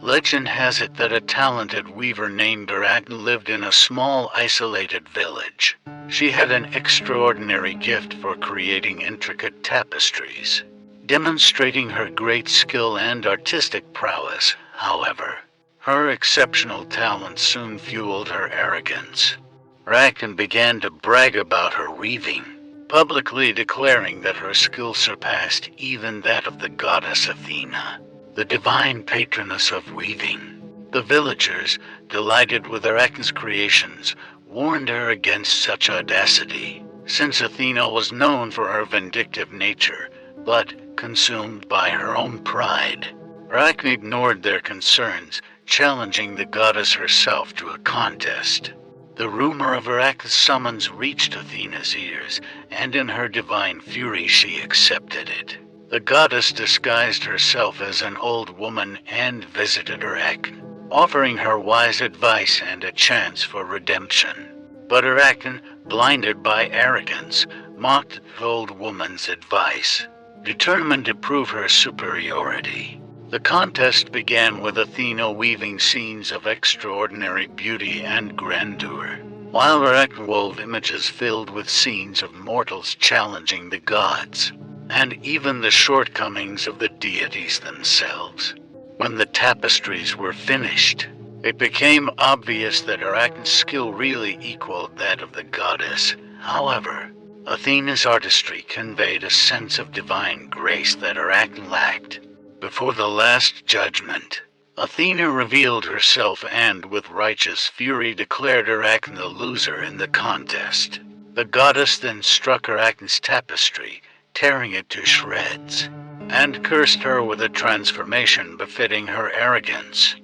Legend has it that a talented weaver named Arachne lived in a small, isolated village. She had an extraordinary gift for creating intricate tapestries, demonstrating her great skill and artistic prowess. However, her exceptional talent soon fueled her arrogance. Arachne began to brag about her weaving, publicly declaring that her skill surpassed even that of the goddess Athena, the divine patroness of weaving. The villagers, delighted with Arachne's creations, warned her against such audacity, since Athena was known for her vindictive nature, but consumed by her own pride. Arachne ignored their concerns, challenging the goddess herself to a contest. The rumor of Arachne's summons reached Athena's ears, and in her divine fury she accepted it. The goddess disguised herself as an old woman and visited Arachne, offering her wise advice and a chance for redemption. But Arachne, blinded by arrogance, mocked the old woman's advice, determined to prove her superiority. The contest began with Athena weaving scenes of extraordinary beauty and grandeur, while Arachne wove images filled with scenes of mortals challenging the gods, and even the shortcomings of the deities themselves. When the tapestries were finished, it became obvious that Arachne's skill really equaled that of the goddess. However, Athena's artistry conveyed a sense of divine grace that Arachne lacked. Before the Last Judgment, Athena revealed herself and, with righteous fury, declared Arachne the loser in the contest. The goddess then struck Arachne's tapestry, tearing it to shreds, and cursed her with a transformation befitting her arrogance.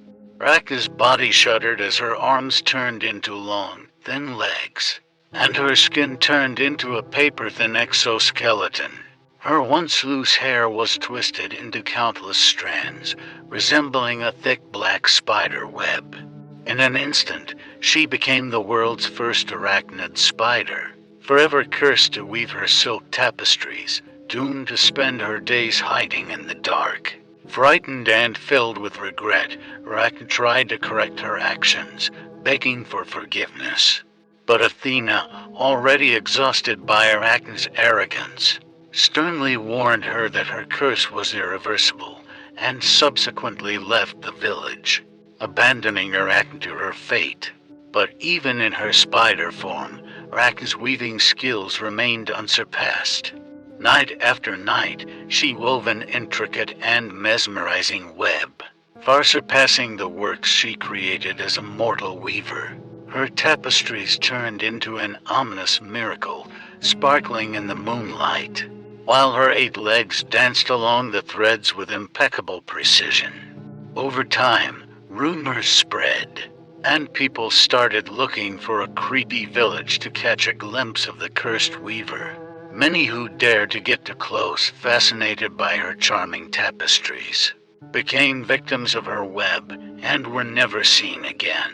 Arachne's body shuddered as her arms turned into long, thin legs, and her skin turned into a paper-thin exoskeleton. Her once loose hair was twisted into countless strands, resembling a thick black spider web. In an instant, she became the world's first arachnid spider, forever cursed to weave her silk tapestries, doomed to spend her days hiding in the dark. Frightened and filled with regret, Arachne tried to correct her actions, begging for forgiveness. But Athena, already exhausted by Arachne's arrogance, sternly warned her that her curse was irreversible, and subsequently left the village, abandoning Arachne to her fate. But even in her spider form, Arachne's weaving skills remained unsurpassed. Night after night, she wove an intricate and mesmerizing web, far surpassing the works she created as a mortal weaver. Her tapestries turned into an ominous miracle, sparkling in the moonlight, while her 8 legs danced along the threads with impeccable precision. Over time, rumors spread, and people started looking for a creepy village to catch a glimpse of the cursed weaver. Many who dared to get too close, fascinated by her charming tapestries, became victims of her web and were never seen again.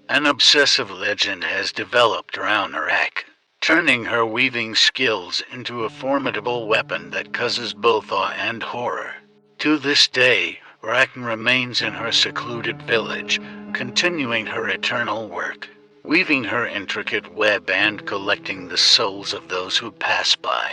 An obsessive legend has developed around Arachne, turning her weaving skills into a formidable weapon that causes both awe and horror. To this day, Arachne remains in her secluded village, continuing her eternal work, weaving her intricate web and collecting the souls of those who pass by.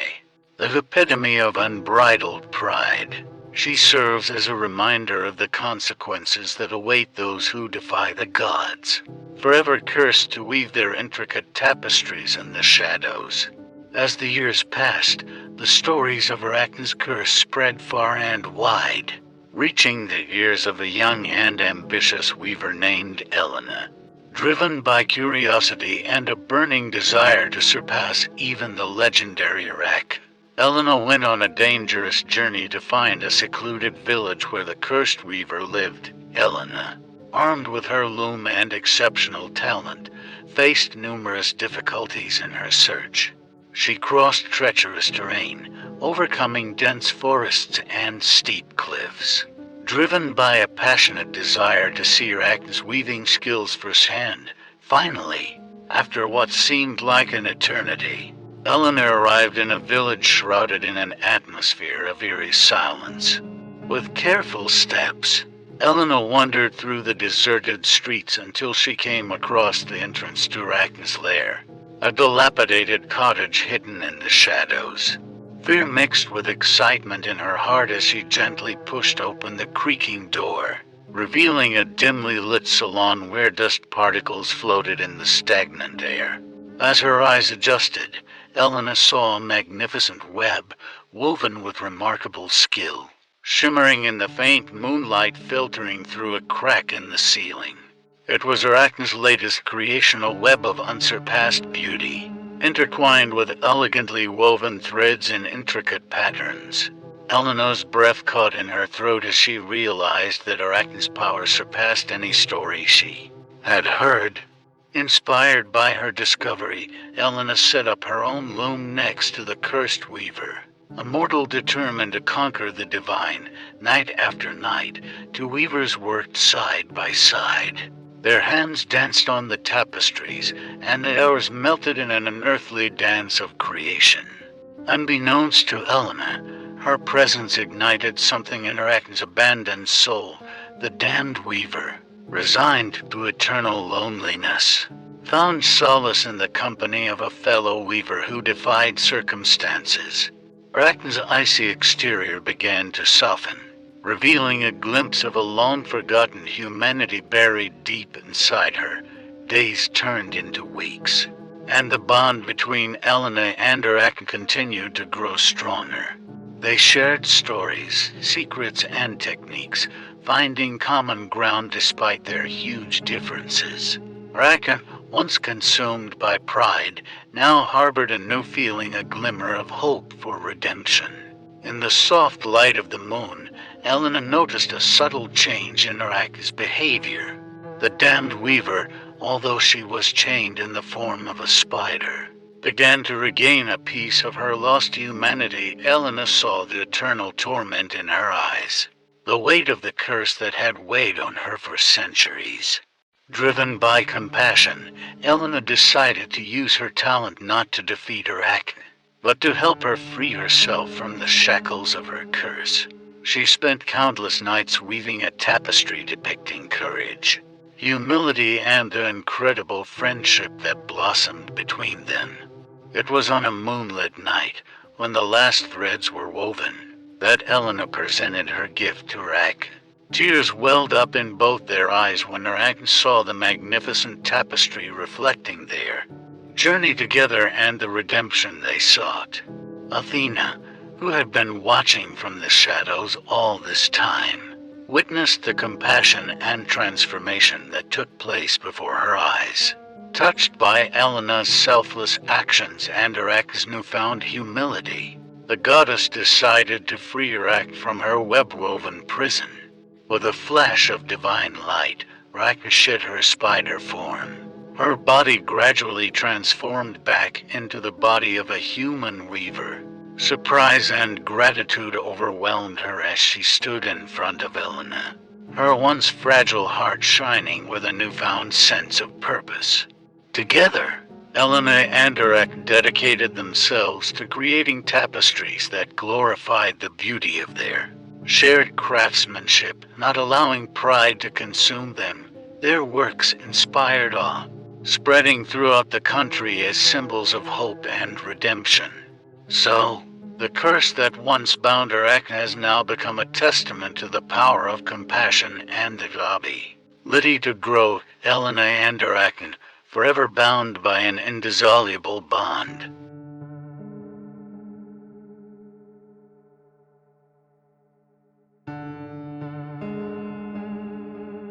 The epitome of unbridled pride, she serves as a reminder of the consequences that await those who defy the gods, forever cursed to weave their intricate tapestries in the shadows. As the years passed, the stories of Arachne's curse spread far and wide, reaching the ears of a young and ambitious weaver named Elena. Driven by curiosity and a burning desire to surpass even the legendary Arachne, Elena went on a dangerous journey to find a secluded village where the cursed weaver lived. Elena, armed with her loom and exceptional talent, faced numerous difficulties in her search. She crossed treacherous terrain, overcoming dense forests and steep cliffs. Driven by a passionate desire to see Arachne's weaving skills firsthand, finally, after what seemed like an eternity, Elena arrived in a village shrouded in an atmosphere of eerie silence. With careful steps, Elena wandered through the deserted streets until she came across the entrance to Arachne's lair, a dilapidated cottage hidden in the shadows. Fear mixed with excitement in her heart as she gently pushed open the creaking door, revealing a dimly lit salon where dust particles floated in the stagnant air. As her eyes adjusted, Elena saw a magnificent web woven with remarkable skill, shimmering in the faint moonlight filtering through a crack in the ceiling. It was Arachne's latest creation, a web of unsurpassed beauty, intertwined with elegantly woven threads in intricate patterns. Eleanor's breath caught in her throat as she realized that Arachne's power surpassed any story she had heard. Inspired by her discovery, Elena set up her own loom next to the cursed weaver. A mortal determined to conquer the divine, night after night, two weavers worked side by side. Their hands danced on the tapestries, and the hours melted in an unearthly dance of creation. Unbeknownst to Elena, her presence ignited something in Arachne's abandoned soul. The damned weaver, resigned to eternal loneliness, found solace in the company of a fellow weaver who defied circumstances. Arachne's icy exterior began to soften, revealing a glimpse of a long-forgotten humanity buried deep inside her. Days turned into weeks, and the bond between Elena and Arachne continued to grow stronger. They shared stories, secrets, and techniques, finding common ground despite their huge differences. Arachne, once consumed by pride, now harbored a new feeling, a glimmer of hope for redemption. In the soft light of the moon, Elena noticed a subtle change in Arachne's behavior. The damned weaver, although she was chained in the form of a spider, began to regain a piece of her lost humanity. Elena saw the eternal torment in her eyes, the weight of the curse that had weighed on her for centuries. Driven by compassion, Elena decided to use her talent not to defeat Arachne, but to help her free herself from the shackles of her curse. She spent countless nights weaving a tapestry depicting courage, humility, and the incredible friendship that blossomed between them. It was on a moonlit night, when the last threads were woven, that Elena presented her gift to Arachne. Tears welled up in both their eyes when Arachne saw the magnificent tapestry reflecting their journey together and the redemption they sought. Athena, who had been watching from the shadows all this time, witnessed the compassion and transformation that took place before her eyes. Touched by Elena's selfless actions and Arachne's newfound humility, the goddess decided to free Arachne from her web-woven prison. With a flash of divine light, Arachne shed her spider form. Her body gradually transformed back into the body of a human weaver. Surprise and gratitude overwhelmed her as she stood in front of Elena, her once fragile heart shining with a newfound sense of purpose. Together, Elena and Arachne dedicated themselves to creating tapestries that glorified the beauty of their shared craftsmanship, not allowing pride to consume them. Their works inspired awe, spreading throughout the country as symbols of hope and redemption. So, the curse that once bound Arachne has now become a testament to the power of compassion and the hobby. Ready to grow, Elena and Arachne, forever bound by an indissoluble bond.